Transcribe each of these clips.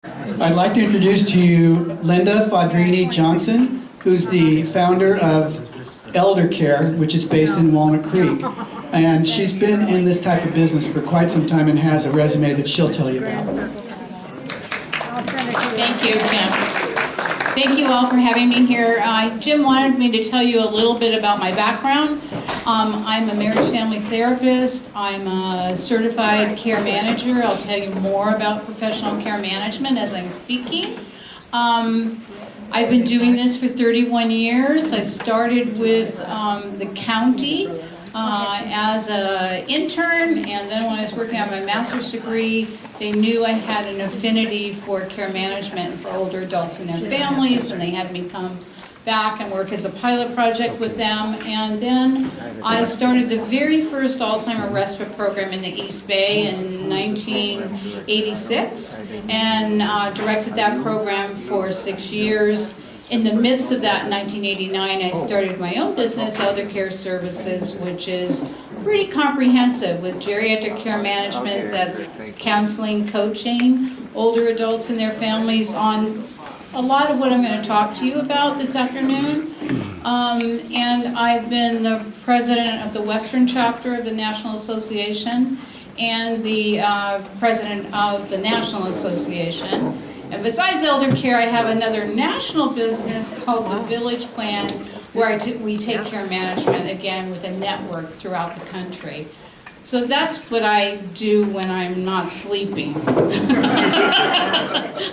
I'd like to introduce to you Linda Fodrini Johnson, who's the founder of Eldercare, which is based in Walnut Creek. And she's been in this type of business for quite some time and has a resume that she'll tell you about. Thank you, Jim. Thank you all for having me here. Jim wanted me to tell you a little bit about my background. I'm a marriage family therapist. I'm a certified care manager. I'll tell you more about professional care management as I'm speaking. I've been doing this for 31 years. I started with the county as an intern, and then when I was working on my master's degree, they knew I had an affinity for care management for older adults and their families, and they had me come back and work as a pilot project with them. And then I started the very first Alzheimer respite program in the East Bay in 1986 and directed that program for 6 years. In the midst of that, in 1989, I started my own business, Eldercare Services, which is pretty comprehensive with geriatric care management, that's counseling, coaching, older adults and their families on a lot of what I'm going to talk to you about this afternoon. And I've been the president of the Western chapter of the National Association and the president of the National Association. And besides Eldercare, I have another national business called the Village Plan, where we take care management, again, with a network throughout the country. So that's what I do when I'm not sleeping.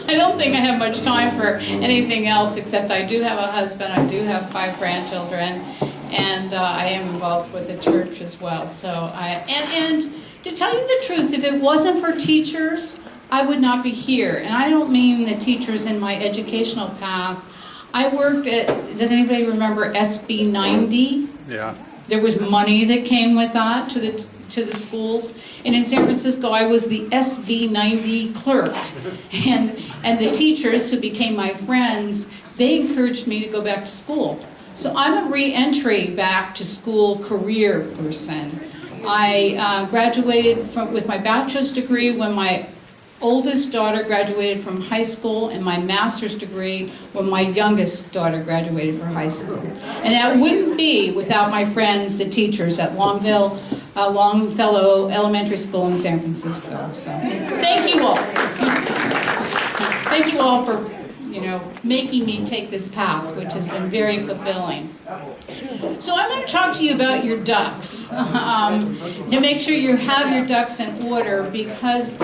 I don't think I have much time for anything else, except I do have a husband, I do have 5 grandchildren, and I am involved with the church as well. So and to tell you the truth, if it wasn't for teachers, I would not be here. And I don't mean the teachers in my educational path. I worked at, does anybody remember SB 90? Yeah. There was money that came with that to the schools. And in San Francisco, I was the SB 90 clerk. And the teachers who became my friends, they encouraged me to go back to school. So I'm a re-entry back to school career person. I graduated with my bachelor's degree when my oldest daughter graduated from high school, and my master's degree when my youngest daughter graduated from high school. And that wouldn't be without my friends, the teachers at Longfellow Elementary School in San Francisco. So thank you all. Thank you all for, making me take this path, which has been very fulfilling. So I'm going to talk to you about your ducks, to make sure you have your ducks in order, because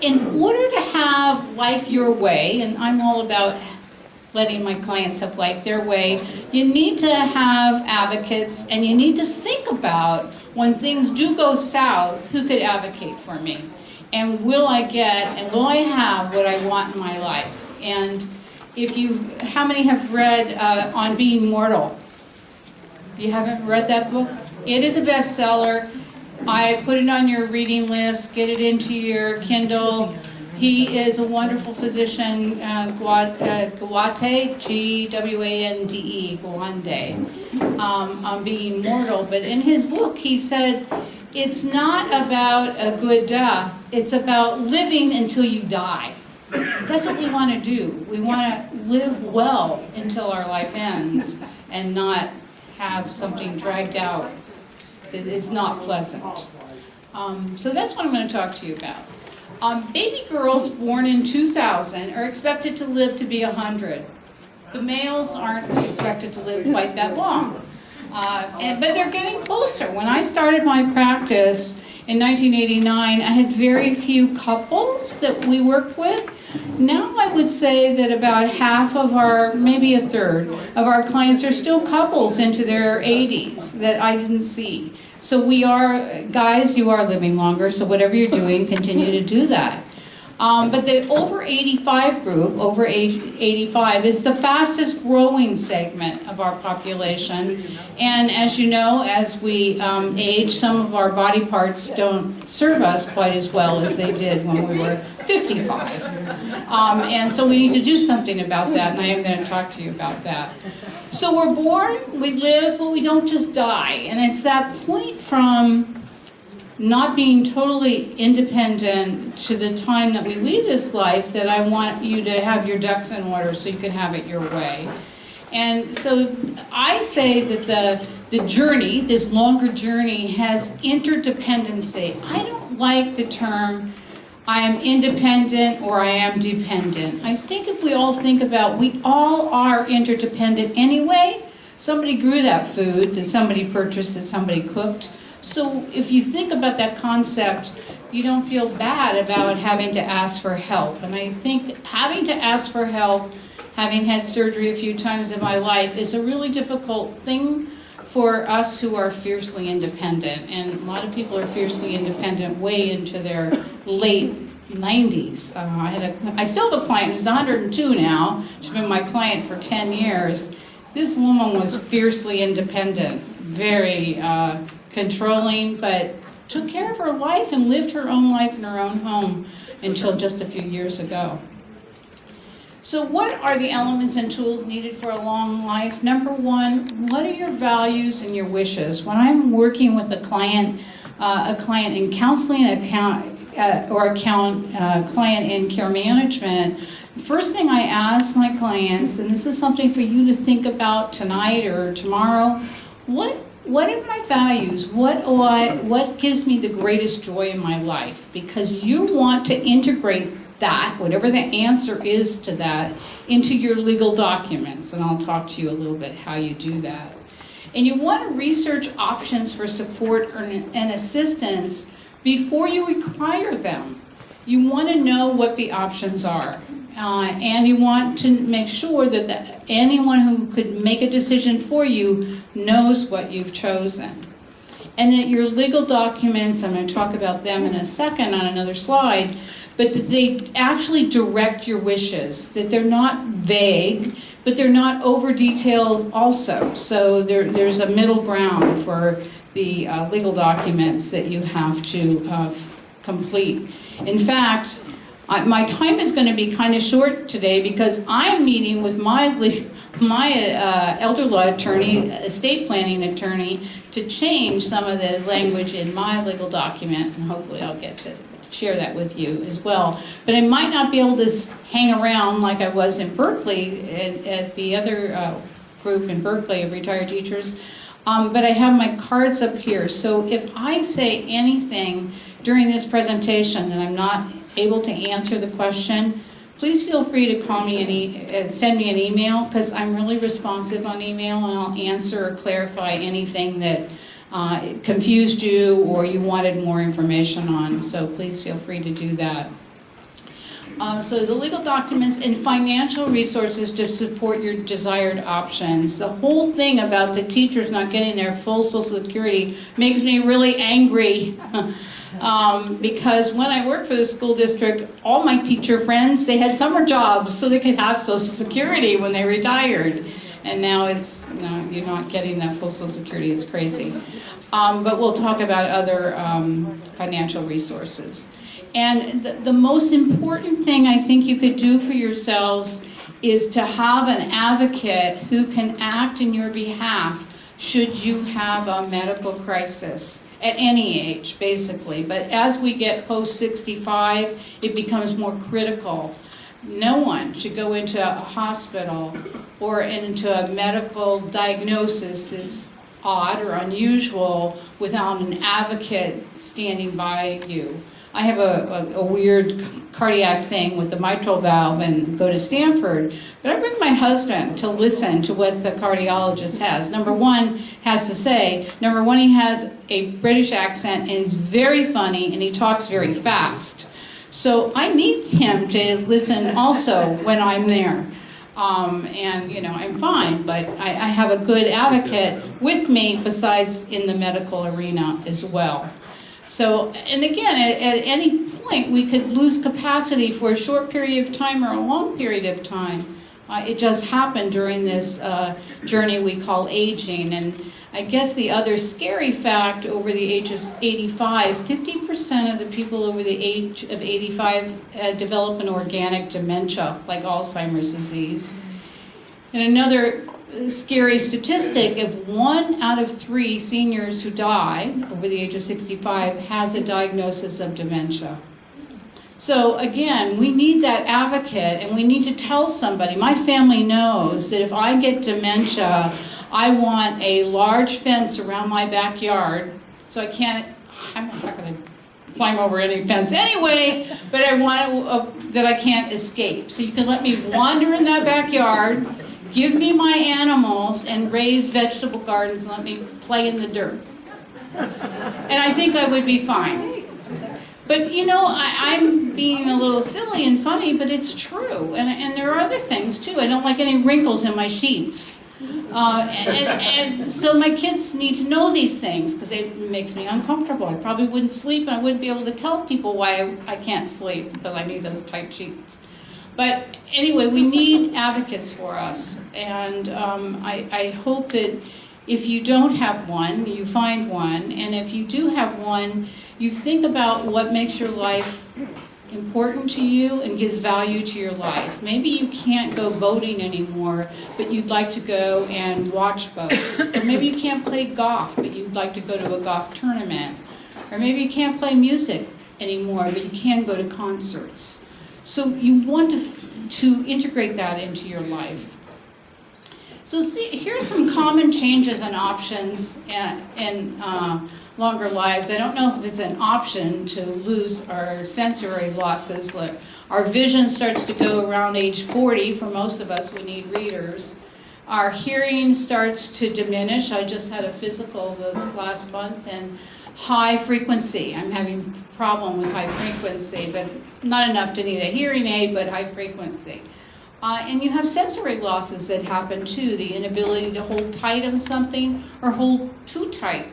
in order to have life your way, and I'm all about letting my clients have life their way, you need to have advocates, and you need to think about when things do go south, who could advocate for me? And will I get, and will I have what I want in my life? And how many have read On Being Mortal? You haven't read that book? It is a bestseller. I put it on your reading list, get it into your Kindle. He is a wonderful physician, Gwande, G-W-A-N-D-E, Gwande, on being mortal. But in his book, he said, it's not about a good death, it's about living until you die. That's what we want to do. We want to live well until our life ends and not have something dragged out that is not pleasant. So that's what I'm going to talk to you about. Baby girls born in 2000 are expected to live to be 100. The males aren't expected to live quite that long. But they're getting closer. When I started my practice in 1989, I had very few couples that we worked with. Now I would say that about half of maybe a third of our clients are still couples into their 80s that I didn't see. So guys, you are living longer, so whatever you're doing, continue to do that. But the over 85 group, over age 85, is the fastest growing segment of our population. And as you know, as we age, some of our body parts don't serve us quite as well as they did when we were 55. And so we need to do something about that, and I am going to talk to you about that. So we're born, we live, but we don't just die. And it's that point from not being totally independent to the time that we leave this life, that I want you to have your ducks in order so you can have it your way. And so I say that the journey, this longer journey, has interdependency. I don't like the term I am independent or I am dependent. I think if we all think about, we all are interdependent anyway. Somebody grew that food that somebody purchased, that somebody cooked. So if you think about that concept, you don't feel bad about having to ask for help. And I think having to ask for help, having had surgery a few times in my life, is a really difficult thing for us who are fiercely independent. And a lot of people are fiercely independent way into their late 90s. I still have a client who's 102 now. She's been my client for 10 years. This woman was fiercely independent, very controlling, but took care of her life and lived her own life in her own home until just a few years ago. So what are the elements and tools needed for a long life? Number one, what are your values and your wishes? When I'm working with a client in counseling, client in care management, first thing I ask my clients, and this is something for you to think about tonight or tomorrow, what are my values? What gives me the greatest joy in my life? Because you want to integrate that, whatever the answer is to that, into your legal documents, and I'll talk to you a little bit how you do that. And you want to research options for support and assistance before you require them. You want to know what the options are, and you want to make sure that anyone who could make a decision for you knows what you've chosen. And that your legal documents, I'm going to talk about them in a second on another slide, but that they actually direct your wishes, that they're not vague, but they're not over-detailed also. So there's a middle ground for the legal documents that you have to complete. In fact, my time is going to be kind of short today because I'm meeting with my elder law attorney, estate planning attorney, to change some of the language in my legal document, and hopefully I'll get to share that with you as well. But I might not be able to hang around like I was in Berkeley at the other group in Berkeley of retired teachers, but I have my cards up here. So if I say anything during this presentation that I'm not able to answer the question, please feel free to call me and send me an email, because I'm really responsive on email, and I'll answer or clarify anything that confused you or you wanted more information on. So please feel free to do that. So the legal documents and financial resources to support your desired options. The whole thing about the teachers not getting their full Social Security makes me really angry. Because when I worked for the school district, all my teacher friends, they had summer jobs so they could have Social Security when they retired. And now it's, you're not getting that full Social Security. It's crazy. But we'll talk about other financial resources. And the most important thing I think you could do for yourselves is to have an advocate who can act in your behalf should you have a medical crisis. At any age, basically. But as we get post-65, it becomes more critical. No one should go into a hospital or into a medical diagnosis that's odd or unusual without an advocate standing by you. I have a weird cardiac thing with the mitral valve and go to Stanford, but I bring my husband to listen to what the cardiologist has. Number one, he has a British accent and he's very funny and he talks very fast. So I need him to listen also when I'm there. I'm fine, but I have a good advocate with me besides in the medical arena as well. So, and again, at any point, we could lose capacity for a short period of time or a long period of time. It just happened during this journey we call aging. And I guess the other scary fact, over the age of 85, 50% of the people over the age of 85 develop an organic dementia, like Alzheimer's disease. And another scary statistic, if 1 out of 3 seniors who die over the age of 65 has a diagnosis of dementia. So again, we need that advocate, and we need to tell somebody. My family knows that if I get dementia, I want a large fence around my backyard, so I'm not going to climb over any fence anyway, but I want that I can't escape. So you can let me wander in that backyard, give me my animals, and raise vegetable gardens, and let me play in the dirt. And I think I would be fine. But you know, I'm being a little silly and funny, but it's true. And there are other things too. I don't like any wrinkles in my sheets. And so my kids need to know these things because it makes me uncomfortable. I probably wouldn't sleep, and I wouldn't be able to tell people why I can't sleep because I need those tight sheets. But anyway, we need advocates for us. And I hope that if you don't have one, you find one. And if you do have one, you think about what makes your life important to you and gives value to your life. Maybe you can't go boating anymore, but you'd like to go and watch boats. Or maybe you can't play golf, but you'd like to go to a golf tournament. Or maybe you can't play music anymore, but you can go to concerts. So you want to integrate that into your life. So see, here's some common changes and options in longer lives. I don't know if it's an option to lose our sensory losses. Like our vision starts to go around age 40. For most of us, we need readers. Our hearing starts to diminish. I just had a physical this last month, and high frequency. I'm having a problem with high frequency, but not enough to need a hearing aid, but high frequency. And you have sensory losses that happen too, the inability to hold tight on something or hold too tight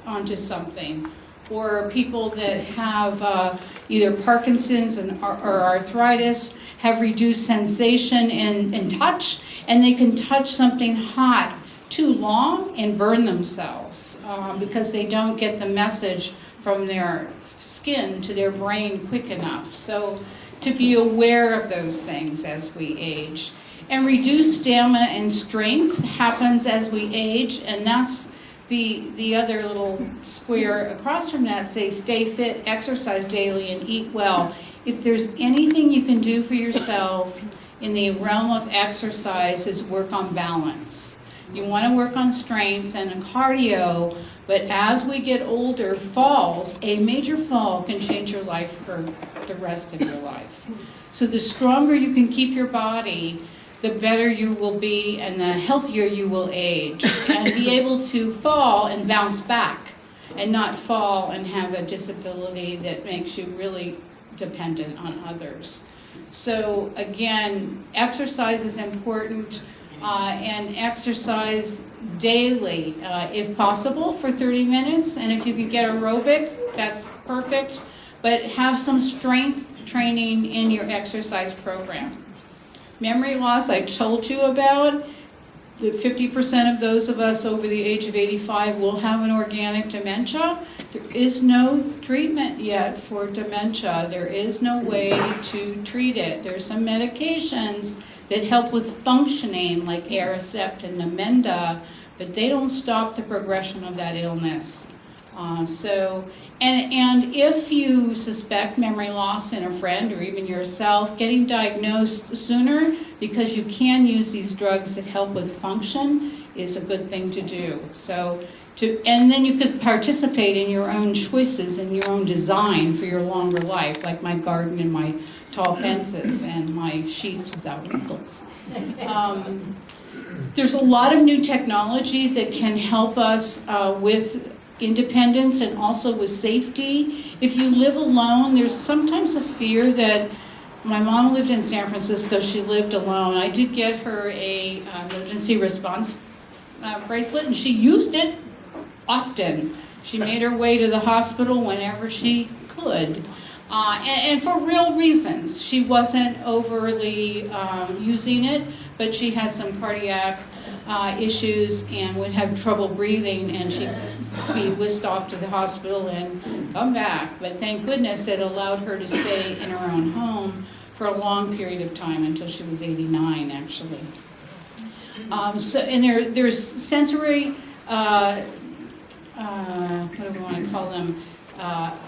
onto something. Or people that have either Parkinson's or arthritis have reduced sensation in touch, and they can touch something hot too long and burn themselves because they don't get the message from their skin to their brain quick enough. So to be aware of those things as we age. And reduced stamina and strength happens as we age, and that's the other little square across from that say stay fit, exercise daily, and eat well. If there's anything you can do for yourself in the realm of exercise is work on balance. You want to work on strength and cardio, but as we get older, falls, a major fall can change your life for the rest of your life. So the stronger you can keep your body, the better you will be and the healthier you will age. And be able to fall and bounce back and not fall and have a disability that makes you really dependent on others. So again, exercise is important. And exercise daily, if possible, for 30 minutes. And if you can get aerobic, that's perfect. But have some strength training in your exercise program. Memory loss, I told you about. That 50% of those of us over the age of 85 will have an organic dementia. There is no treatment yet for dementia. There is no way to treat it. There's some medications that help with functioning, like Aricept and Namenda, but they don't stop the progression of that illness. And if you suspect memory loss in a friend or even yourself, getting diagnosed sooner, because you can use these drugs that help with function, is a good thing to do. And then you could participate in your own choices and your own design for your longer life, like my garden and my tall fences and my sheets without wrinkles. There's a lot of new technology that can help us with independence and also with safety. If you live alone, there's sometimes a fear that my mom lived in San Francisco. She lived alone. I did get her a emergency response bracelet, and she used it often. She made her way to the hospital whenever she could. And for real reasons. She wasn't overly using it, but she had some cardiac issues and would have trouble breathing, and she'd be whisked off to the hospital and come back. But thank goodness it allowed her to stay in her own home for a long period of time, until she was 89, actually. And there's sensory, what do we want to call them?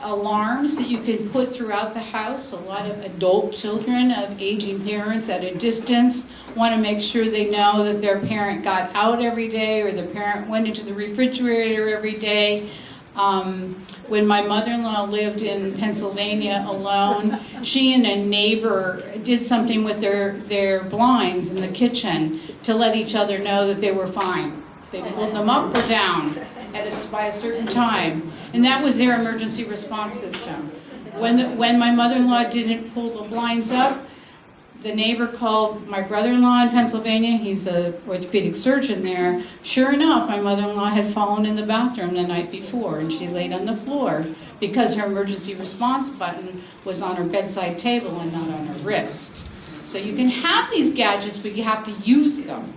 Alarms that you can put throughout the house. A lot of adult children of aging parents at a distance want to make sure they know that their parent got out every day or the parent went into the refrigerator every day. When my mother-in-law lived in Pennsylvania alone, she and a neighbor did something with their blinds in the kitchen to let each other know that they were fine. They pulled them up or down by a certain time, and that was their emergency response system. When my mother-in-law didn't pull the blinds up, the neighbor called my brother-in-law in Pennsylvania. He's an orthopedic surgeon there. Sure enough, my mother-in-law had fallen in the bathroom the night before, and she laid on the floor because her emergency response button was on her bedside table and not on her wrist. So you can have these gadgets, but you have to use them.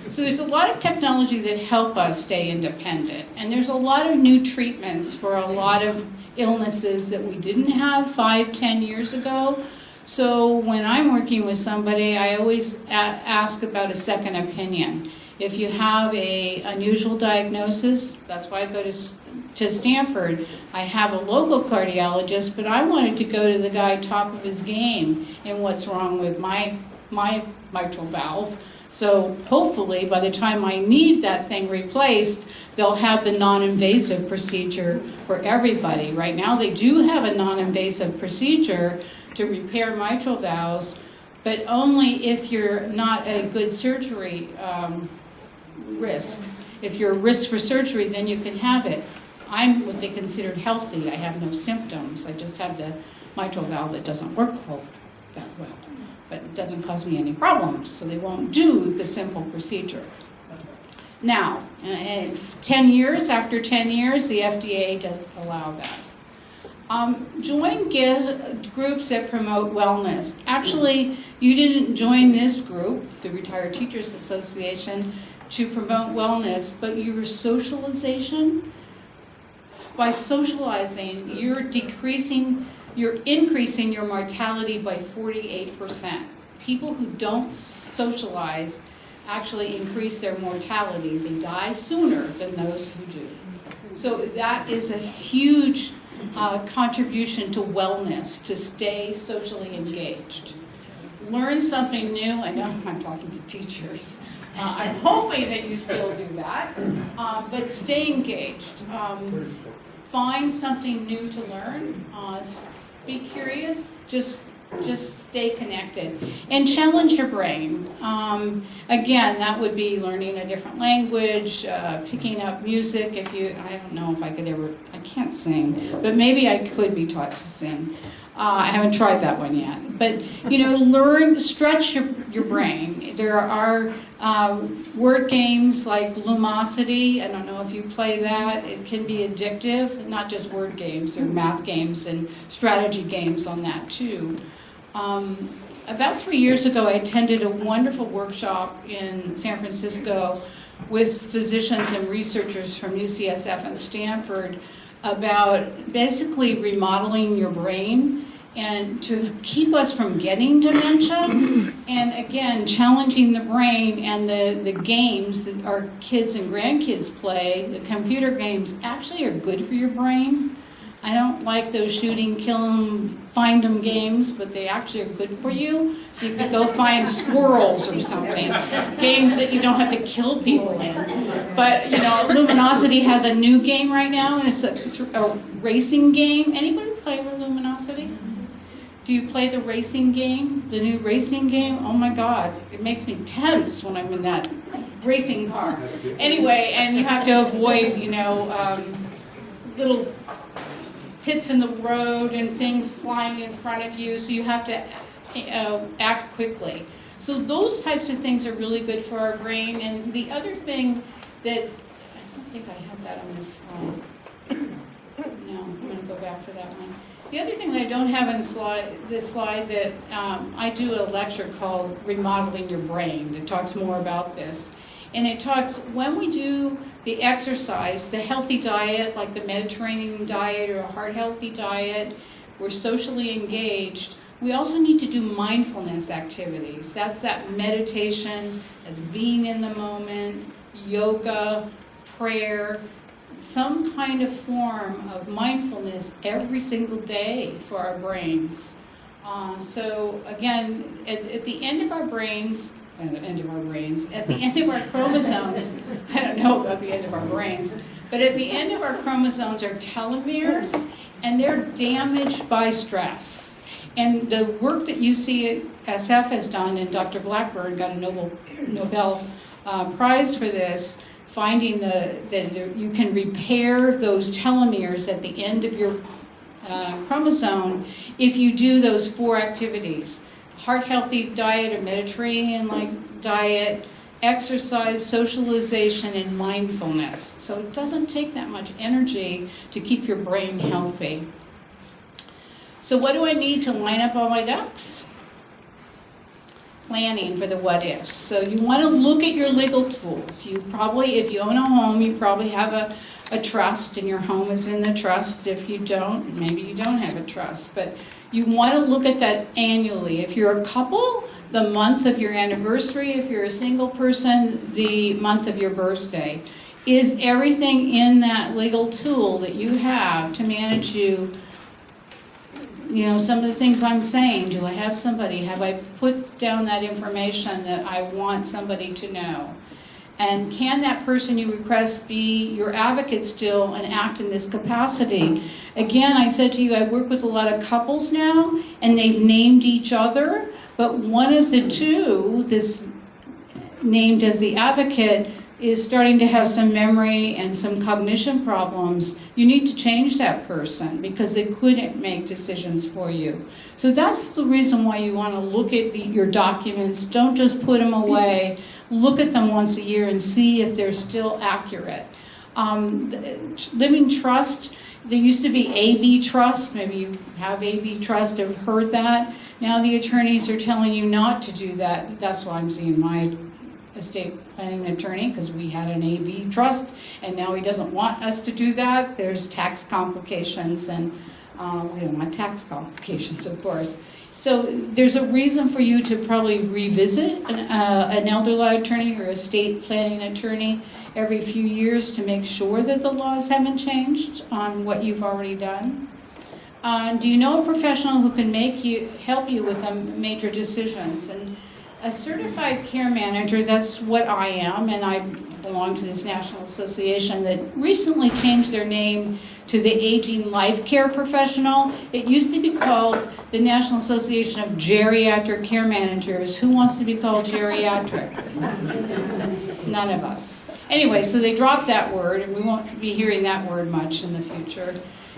So there's a lot of technology that help us stay independent, and there's a lot of new treatments for a lot of illnesses that we didn't have 5-10 years ago. So when I'm working with somebody, I always ask about a second opinion. If you have an unusual diagnosis, that's why I go to Stanford. I have a local cardiologist, but I wanted to go to the guy top of his game in what's wrong with my mitral valve. So hopefully by the time I need that thing replaced, they'll have the non-invasive procedure for everybody. Right now they do have a non-invasive procedure to repair mitral valves, but only if you're not a good surgery risk. If you're a risk for surgery, then you can have it. I'm what they considered healthy. I have no symptoms. I just have the mitral valve that doesn't work that well. But it doesn't cause me any problems, so they won't do the simple procedure. Now, after 10 years, the FDA doesn't allow that. Join groups that promote wellness. Actually, you didn't join this group, the Retired Teachers Association, to promote wellness, but your socialization, by socializing, you're increasing your mortality by 48%. People who don't socialize actually increase their mortality. They die sooner than those who do. So that is a huge contribution to wellness, to stay socially engaged. Learn something new. I know I'm talking to teachers. I'm hoping that you still do that, but stay engaged. Find something new to learn. Be curious. Just stay connected and challenge your brain. Again, that would be learning a different language, picking up music. I don't know if I could ever. I can't sing, but maybe I could be taught to sing. I haven't tried that one yet. But stretch your brain. There are word games like Lumosity. I don't know if you play that. It can be addictive. Not just word games. There are math games and strategy games on that too. About 3 years ago, I attended a wonderful workshop in San Francisco with physicians and researchers from UCSF and Stanford about basically remodeling your brain and to keep us from getting dementia, and again, challenging the brain. And the games that our kids and grandkids play, the computer games, actually are good for your brain. I don't like those shooting, kill 'em, find 'em games, but they actually are good for you. So you could go find squirrels or something, games that you don't have to kill people in. But Luminosity has a new game right now, and it's a racing game. Anybody play with Luminosity? Do you play the racing game, the new racing game? Oh my God, it makes me tense when I'm in that racing car. Anyway, and you have to avoid, little hits in the road and things flying in front of you, so you have to act quickly. So those types of things are really good for our brain. And the other thing that, I don't think I have that on this slide. No, I'm going to go back to that one. The other thing that I don't have in this slide that I do a lecture called Remodeling Your Brain that talks more about this. And it talks, when we do the exercise, the healthy diet, like the Mediterranean diet or a heart healthy diet, we're socially engaged, We also need to do mindfulness activities. That's that meditation, that's being in the moment, yoga, prayer, some kind of form of mindfulness every single day for our brains. So again, at the end of our brains, at the end of our chromosomes, I don't know about the end of our brains, but at the end of our chromosomes are telomeres, and they're damaged by stress. And the work that UCSF has done, and Dr. Blackburn got a Nobel Prize for this, finding that you can repair those telomeres at the end of your chromosome if you do those 4 activities: heart-healthy diet, a Mediterranean-like diet, exercise, socialization, and mindfulness. So it doesn't take that much energy to keep your brain healthy. So what do I need to line up all my ducks? Planning for the what-ifs. So you want to look at your legal tools. You probably, if you own a home, you probably have a trust, and your home is in the trust. If you don't, maybe you don't have a trust. But you want to look at that annually. If you're a couple, the month of your anniversary. If you're a single person, the month of your birthday. Is everything in that legal tool that you have to manage some of the things I'm saying? Do I have somebody? Have I put down that information that I want somebody to know? And can that person you request be your advocate still and act in this capacity? Again, I said to you, I work with a lot of couples now, and they've named each other, but one of the two that's named as the advocate is starting to have some memory and some cognition problems. You need to change that person because they couldn't make decisions for you. So that's the reason why you want to look at your documents. Don't just put them away. Look at them once a year and see if they're still accurate. Living trust, there used to be AB trust. Maybe you have AB trust, have heard that. Now the attorneys are telling you not to do that. That's why I'm seeing my estate planning attorney, because we had an AB trust, and now he doesn't want us to do that. There's tax complications, and we don't want tax complications, of course. So there's a reason for you to probably revisit an elder law attorney or estate planning attorney every few years to make sure that the laws haven't changed on what you've already done. Do you know a professional who can help you with major decisions? And a certified care manager, that's what I am, and I belong to this national association that recently changed their name to the Aging Life Care Professional. It used to be called the National Association of Geriatric Care Managers. Who wants to be called geriatric? None of us. Anyway, so they dropped that word, and we won't be hearing that word much in the future.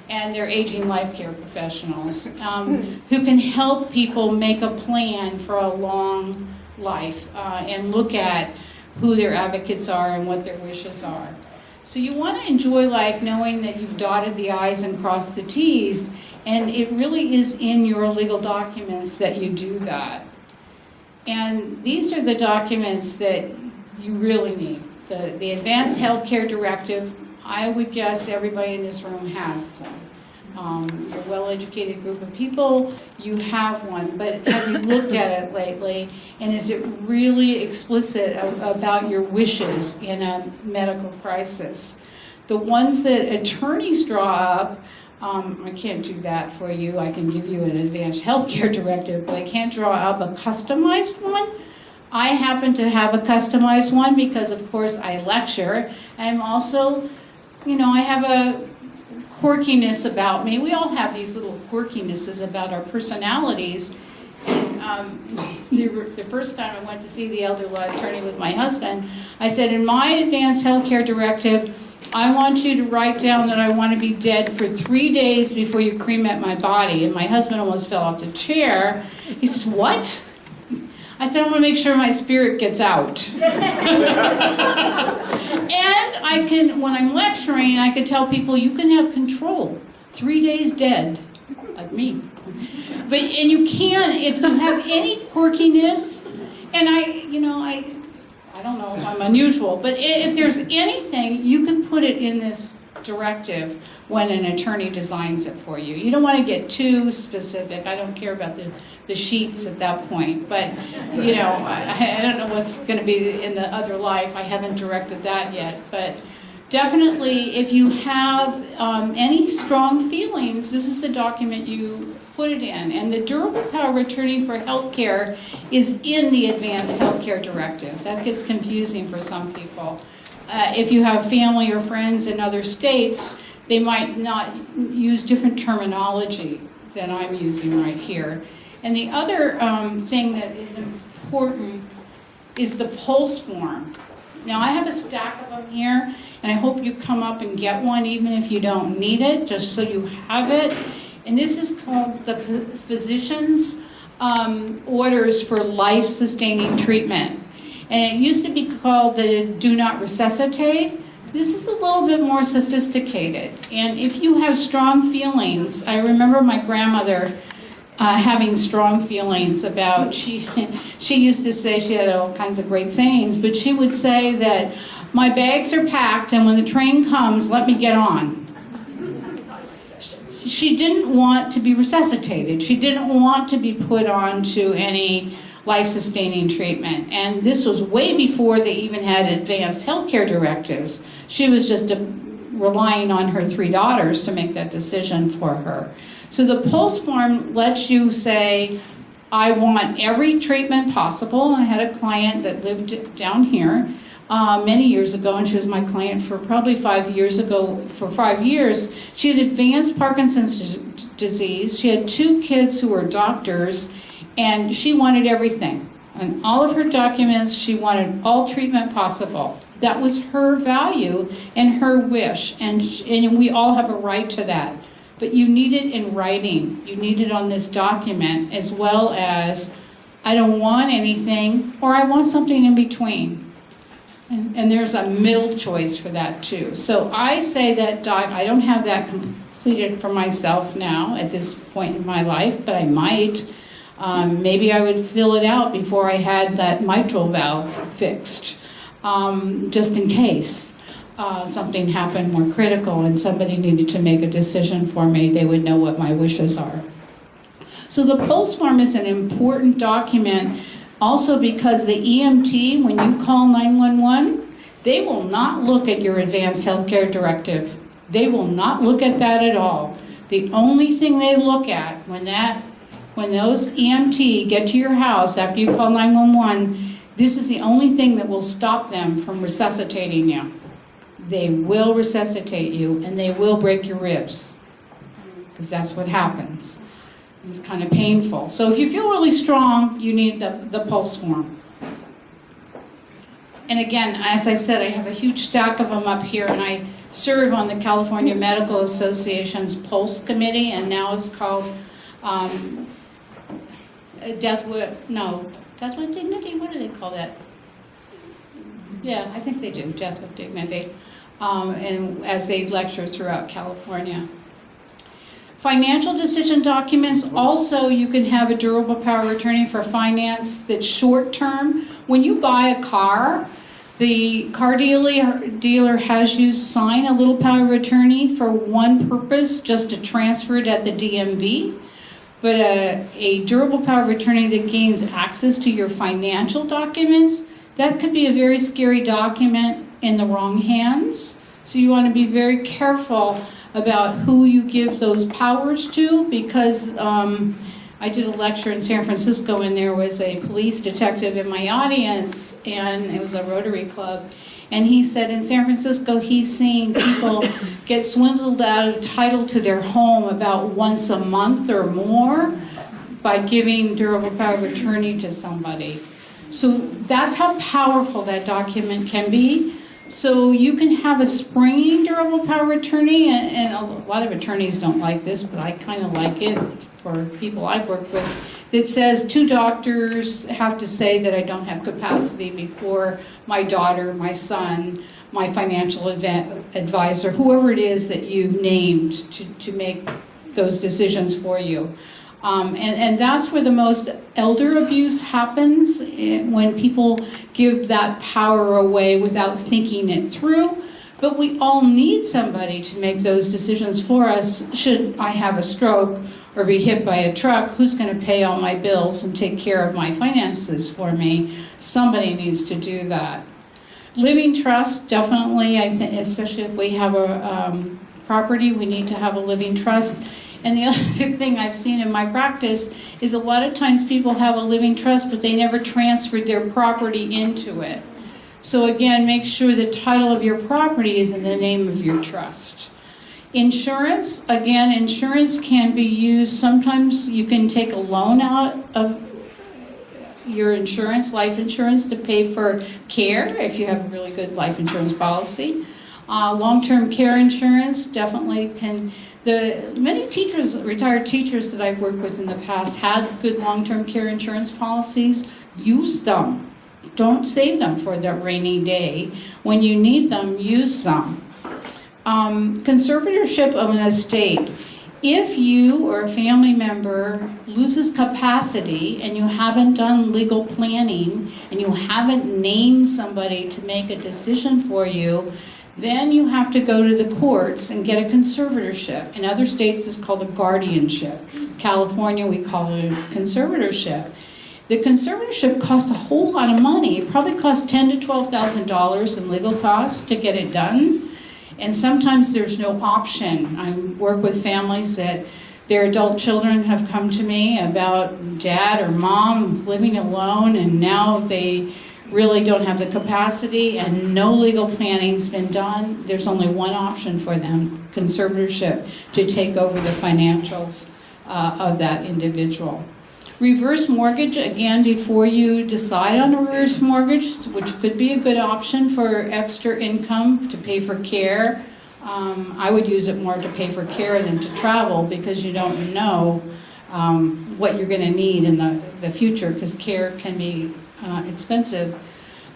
And they're aging life care professionals who can help people make a plan for a long life and look at who their advocates are and what their wishes are. So you want to enjoy life knowing that you've dotted the I's and crossed the T's, and it really is in your legal documents that you do that. And these are the documents that you really need. The Advanced Healthcare Directive, I would guess everybody in this room has one. You're a well-educated group of people, you have one, but have you looked at it lately, and is it really explicit about your wishes in a medical crisis? The ones that attorneys draw up, I can't do that for you. I can give you an Advanced Healthcare Directive, but I can't draw up a customized one. I happen to have a customized one because, of course, I lecture. I'm also, I have a quirkiness about me. We all have these little quirkinesses about our personalities. The first time I went to see the elder law attorney with my husband, I said, in my Advanced Healthcare Directive, I want you to write down that I want to be dead for 3 days before you cremate my body. And my husband almost fell off the chair. He says, what? I said, I want to make sure my spirit gets out. And I can, when I'm lecturing, I can tell people you can have control. 3 days dead, like me. And you can, if you have any quirkiness, and I don't know if I'm unusual, but if there's anything, you can put it in this directive when an attorney designs it for you. You don't want to get too specific. I don't care about the sheets at that point, but you know, I don't know what's going to be in the other life. I haven't directed that yet, but definitely if you have any strong feelings, this is the document you put it in. And the durable power of attorney for healthcare is in the advanced healthcare directive. That gets confusing for some people. If you have family or friends in other states, they might not use different terminology than I'm using right here. And the other thing that is important is the pulse form. Now I have a stack of them here, and I hope you come up and get one even if you don't need it, just so you have it. And this is called the physician's orders for life-sustaining treatment. And it used to be called the do not resuscitate. This is a little bit more sophisticated. And if you have strong feelings, I remember my grandmother having strong feelings about, she used to say, she had all kinds of great sayings, but she would say that my bags are packed and when the train comes, let me get on. She didn't want to be resuscitated. She didn't want to be put on to any life-sustaining treatment. And this was way before they even had advanced healthcare directives. She was just relying on her 3 daughters to make that decision for her. So the pulse form lets you say, I want every treatment possible. And I had a client that lived down here many years ago, and she was my client for probably 5 years ago. For 5 years, she had advanced Parkinson's disease. She had 2 kids who were doctors, and she wanted everything. And all of her documents, she wanted all treatment possible. That was her value and her wish, and we all have a right to that. But you need it in writing. You need it on this document, as well as, I don't want anything, or I want something in between. And there's a middle choice for that too. So I say that I don't have that completed for myself now at this point in my life, but I might. Maybe I would fill it out before I had that mitral valve fixed, just in case something happened more critical and somebody needed to make a decision for me. They would know what my wishes are. So the pulse form is an important document also because the EMT, when you call 911, they will not look at your advanced healthcare directive. They will not look at that at all. The only thing they look at when those EMT get to your house after you call 911, this is the only thing that will stop them from resuscitating you. They will resuscitate you and they will break your ribs, because that's what happens. It's kind of painful. So if you feel really strong, you need the pulse form. And again, as I said, I have a huge stack of them up here, and I serve on the California Medical Association's Pulse Committee, and now it's called Death with Dignity? What do they call that? Yeah, I think they do, Death with Dignity, and as they lecture throughout California. Financial decision documents, also you can have a durable power of attorney for finance that's short term. When you buy a car, the car dealer has you sign a little power of attorney for one purpose, just to transfer it at the DMV. But a durable power of attorney that gains access to your financial documents, that could be a very scary document in the wrong hands. So you want to be very careful about who you give those powers to, because I did a lecture in San Francisco and there was a police detective in my audience, and it was a Rotary Club, and he said in San Francisco he's seen people get swindled out of title to their home about once a month or more by giving durable power of attorney to somebody. So that's how powerful that document can be. So you can have a springing durable power of attorney, and a lot of attorneys don't like this, but I kind of like it for people I've worked with, that says 2 doctors have to say that I don't have capacity before my daughter, my son, my financial advisor, whoever it is that you've named to make those decisions for you. And that's where the most elder abuse happens, when people give that power away without thinking it through. But we all need somebody to make those decisions for us. Should I have a stroke or be hit by a truck, who's going to pay all my bills and take care of my finances for me? Somebody needs to do that. Living trust, definitely, I think, especially if we have a property, we need to have a living trust. And the other thing I've seen in my practice is a lot of times people have a living trust, but they never transferred their property into it. So again, make sure the title of your property is in the name of your trust. Insurance, again, insurance can be used. Sometimes you can take a loan out of your insurance, life insurance, to pay for care if you have a really good life insurance policy. Long-term care insurance definitely can. Many teachers, retired teachers that I've worked with in the past had good long-term care insurance policies. Use them. Don't save them for that rainy day. When you need them, use them. Conservatorship of an estate. If you or a family member loses capacity and you haven't done legal planning and you haven't named somebody to make a decision for you, then you have to go to the courts and get a conservatorship. In other states, it's called a guardianship. California, we call it a conservatorship. The conservatorship costs a whole lot of money. It probably costs $10,000 to $12,000 in legal costs to get it done. And sometimes there's no option. I work with families that their adult children have come to me about dad or mom who's living alone, and now they really don't have the capacity and no legal planning's been done. There's only one option for them, conservatorship, to take over the financials of that individual. Reverse mortgage, again, before you decide on a reverse mortgage, which could be a good option for extra income to pay for care. I would use it more to pay for care than to travel, because you don't know what you're going to need in the future, because care can be expensive.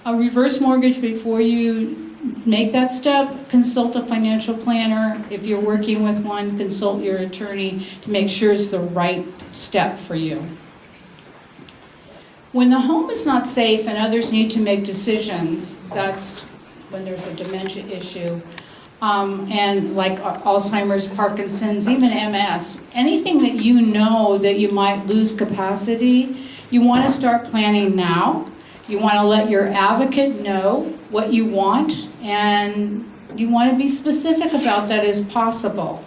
A reverse mortgage, before you make that step, consult a financial planner. If you're working with one, consult your attorney to make sure it's the right step for you. When the home is not safe and others need to make decisions, that's when there's a dementia issue. And like Alzheimer's, Parkinson's, even MS, anything that you know that you might lose capacity, you want to start planning now. You want to let your advocate know what you want, and you want to be specific about that as possible.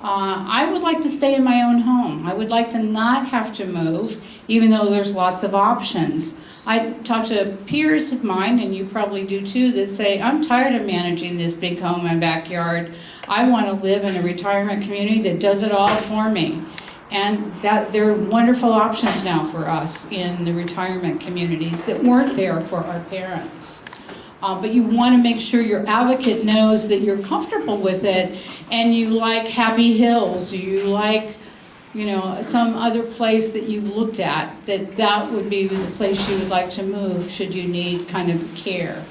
I would like to stay in my own home. I would like to not have to move, even though there's lots of options. I talk to peers of mine, and you probably do too, that say, I'm tired of managing this big home and backyard. I want to live in a retirement community that does it all for me. And that there are wonderful options now for us in the retirement communities that weren't there for our parents. But you want to make sure your advocate knows that you're comfortable with it, and you like Happy Hills, or you like, some other place that you've looked at, that would be the place you would like to move should you need kind of care.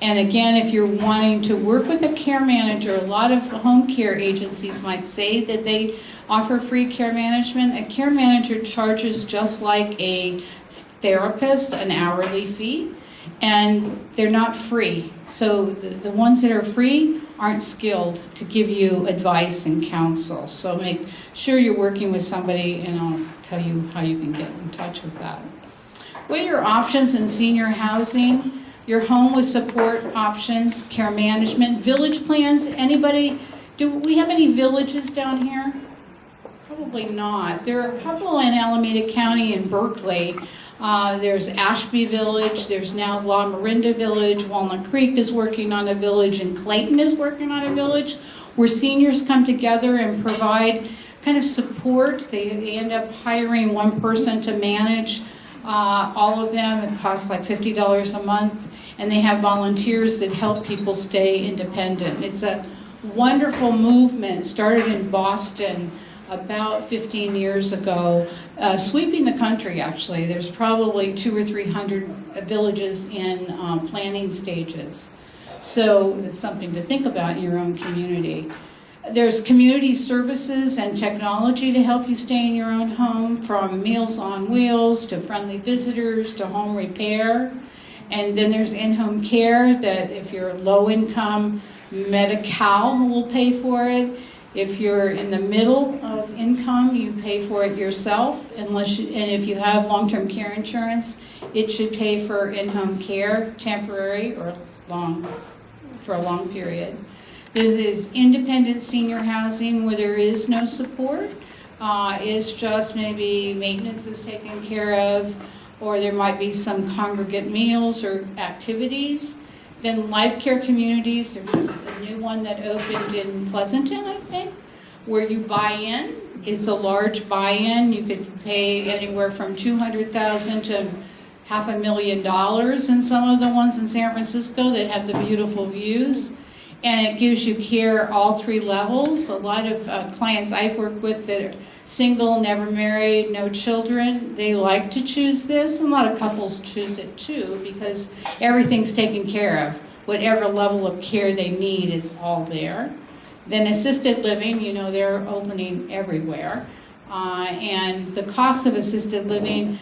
And again, if you're wanting to work with a care manager, a lot of home care agencies might say that they offer free care management. A care manager charges just like a therapist, an hourly fee, and they're not free. So the ones that are free aren't skilled to give you advice and counsel. So make sure you're working with somebody, and I'll tell you how you can get in touch with that. What are your options in senior housing? Your home with support options, care management, village plans. Anybody, do we have any villages down here? Probably not. There are a couple in Alameda County and Berkeley. There's Ashby Village, there's now La Marinda Village, Walnut Creek is working on a village, and Clayton is working on a village where seniors come together and provide kind of support. They end up hiring one person to manage all of them. It costs like $50 a month, and they have volunteers that help people stay independent. It's a wonderful movement, started in Boston about 15 years ago, sweeping the country actually. There's probably 200 or 300 villages in planning stages. So it's something to think about in your own community. There's community services and technology to help you stay in your own home, from Meals on Wheels to friendly visitors to home repair. And then there's in-home care that if you're low income, Medi-Cal will pay for it. If you're in the middle of income, you pay for it yourself, and if you have long-term care insurance, it should pay for in-home care, temporary or for a long period. There is independent senior housing where there is no support. It's just maybe maintenance is taken care of, or there might be some congregate meals or activities. Then life care communities, there's a new one that opened in Pleasanton, I think, where you buy in. It's a large buy-in. You could pay anywhere from $200,000 to $500,000 in some of the ones in San Francisco that have the beautiful views. And it gives you care all 3 levels. A lot of clients I've worked with that are single, never married, no children, they like to choose this. And a lot of couples choose it too because everything's taken care of. Whatever level of care they need is all there. Then assisted living, you know, they're opening everywhere. And the cost of assisted living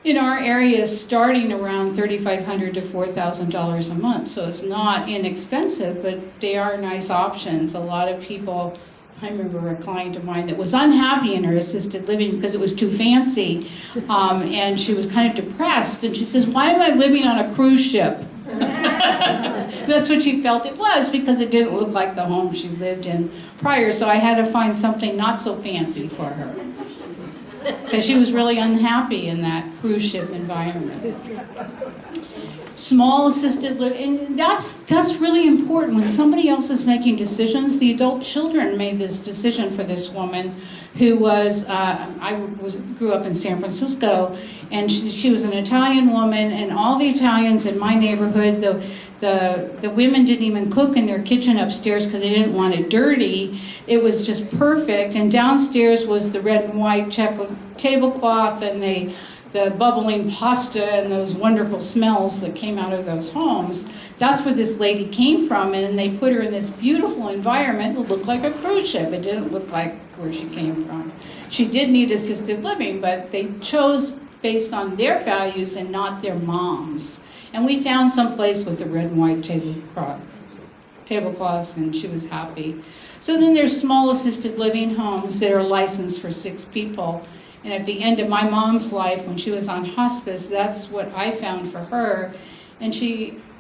in our area is starting around $3,500 to $4,000 a month. So it's not inexpensive, but they are nice options. A lot of people, I remember a client of mine that was unhappy in her assisted living because it was too fancy. And she was kind of depressed. And she says, why am I living on a cruise ship? That's what she felt it was, because it didn't look like the home she lived in prior. So I had to find something not so fancy for her, because she was really unhappy in that cruise ship environment. Small assisted living, and that's really important. When somebody else is making decisions, the adult children made this decision for this woman who was, grew up in San Francisco, and she was an Italian woman, and all the Italians in my neighborhood, the women didn't even cook in their kitchen upstairs because they didn't want it dirty. It was just perfect, and downstairs was the red and white check tablecloth and the bubbling pasta and those wonderful smells that came out of those homes. That's where this lady came from, and they put her in this beautiful environment that looked like a cruise ship. It didn't look like where she came from. She did need assisted living, but they chose based on their values and not their mom's. And we found some place with the red and white tablecloths, and she was happy. So then there's small assisted living homes that are licensed for 6 people. And at the end of my mom's life, when she was on hospice, that's what I found for her. And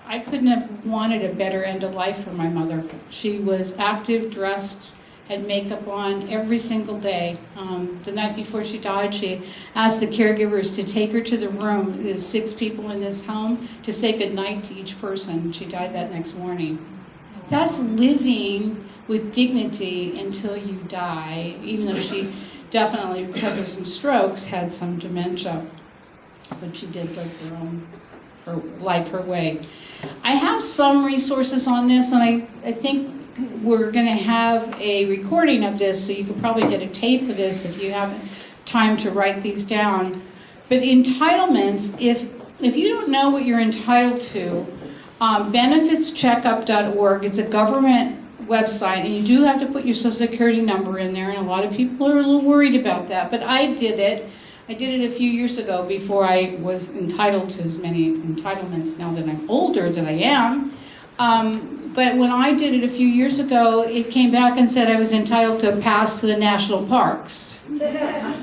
I couldn't have wanted a better end of life for my mother. She was active, dressed, had makeup on every single day. The night before she died, she asked the caregivers to take her to the room. There's 6 people in this home, to say goodnight to each person. She died that next morning. That's living with dignity until you die, even though she definitely, because of some strokes, had some dementia. But she did live her life her way. I have some resources on this, and I think we're going to have a recording of this, so you could probably get a tape of this if you have time to write these down. But entitlements, if you don't know what you're entitled to, benefitscheckup.org, it's a government website, and you do have to put your Social Security number in there, and a lot of people are a little worried about that, but I did it. I did it a few years ago before I was entitled to as many entitlements now that I'm older than I am. But when I did it a few years ago, it came back and said I was entitled to a pass to the national parks.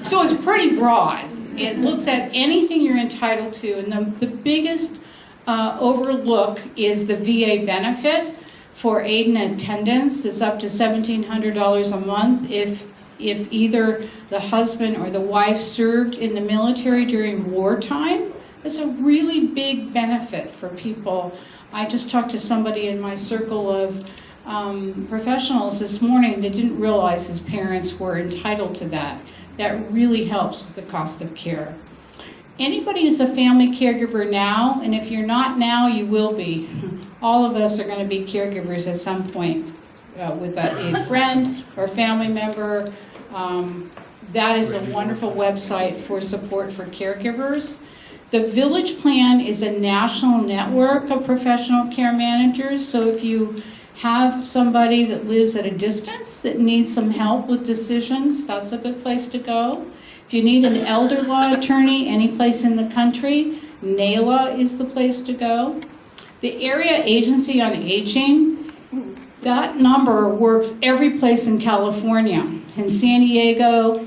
So it's pretty broad. It looks at anything you're entitled to, and the biggest overlook is the VA benefit for aid and attendance. It's up to $1,700 a month if either the husband or the wife served in the military during wartime. It's a really big benefit for people. I just talked to somebody in my circle of professionals this morning that didn't realize his parents were entitled to that. That really helps with the cost of care. Anybody who's a family caregiver now, and if you're not now, you will be. All of us are going to be caregivers at some point with a friend or family member. That is a wonderful website for support for caregivers. The Village Plan is a national network of professional care managers, so if you have somebody that lives at a distance that needs some help with decisions, that's a good place to go. If you need an elder law attorney any place in the country, NALA is the place to go. The Area Agency on Aging, That number works every place in California, in San Diego,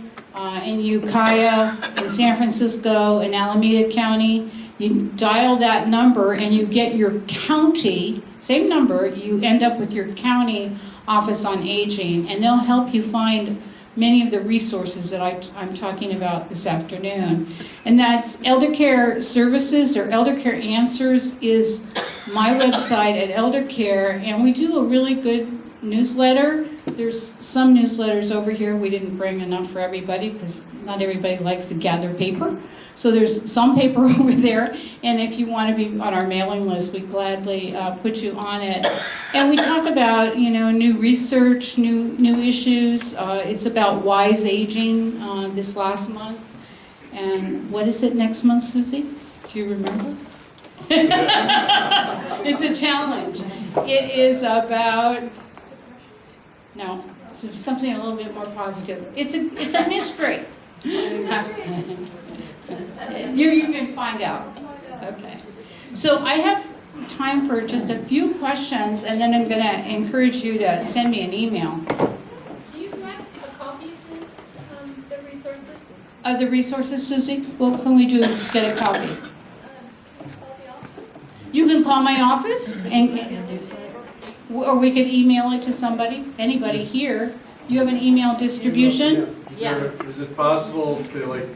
in Ukiah, in San Francisco, in Alameda County. You dial that number and you get your county, same number, you end up with your county office on aging, and they'll help you find many of the resources that I'm talking about this afternoon. And that's Eldercare Services, or Eldercare Answers is my website at Eldercare, and we do a really good newsletter. There's some newsletters over here. We didn't bring enough for everybody because not everybody likes to gather paper. So there's some paper over there, and if you want to be on our mailing list, we gladly put you on it. And we talk about, new research, new issues. It's about wise aging this last month. And what is it next month, Susie? Do you remember? It's a challenge. It is about, no, something a little bit more positive. It's a mystery. You can find out. Okay. So I have time for just a few questions, and then I'm going to encourage you to send me an email. Do you have a copy of this, the resources? The resources, Susie? What can we do to get a copy? Call the office? You can call my office, or we could email it to somebody, anybody here. You have an email distribution? Is it possible to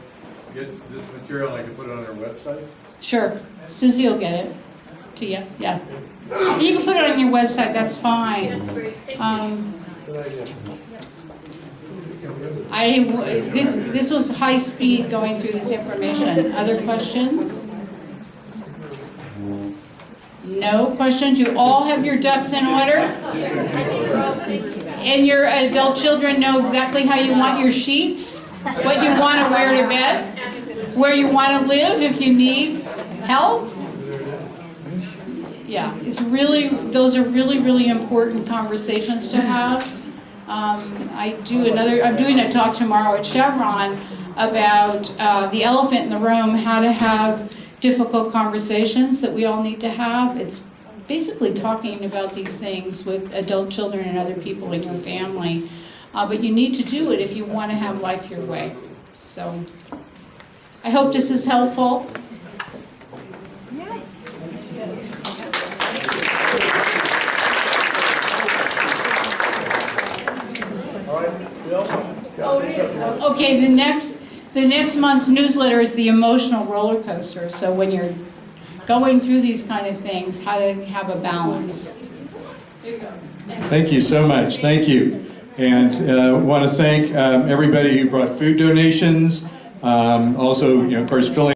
get this material and I can put it on our website? Sure. Susie will get it to you. Yeah. You can put it on your website. That's fine. That's great. Thank you. This was high speed going through this information. Other questions? No questions? You all have your ducks in order? And your adult children know exactly how you want your sheets? What you want to wear to bed? Where you want to live if you need help? Yeah, those are really important conversations to have. I'm doing a talk tomorrow at Chevron about the elephant in the room, how to have difficult conversations that we all need to have. It's basically talking about these things with adult children and other people in your family. But you need to do it if you want to have life your way. So I hope this is helpful. Okay, the next month's newsletter is the emotional roller coaster. So when you're going through these kind of things, how to have a balance. There you go. Thank you so much. Thank you. And I want to thank everybody who brought food donations. Also, of course, filling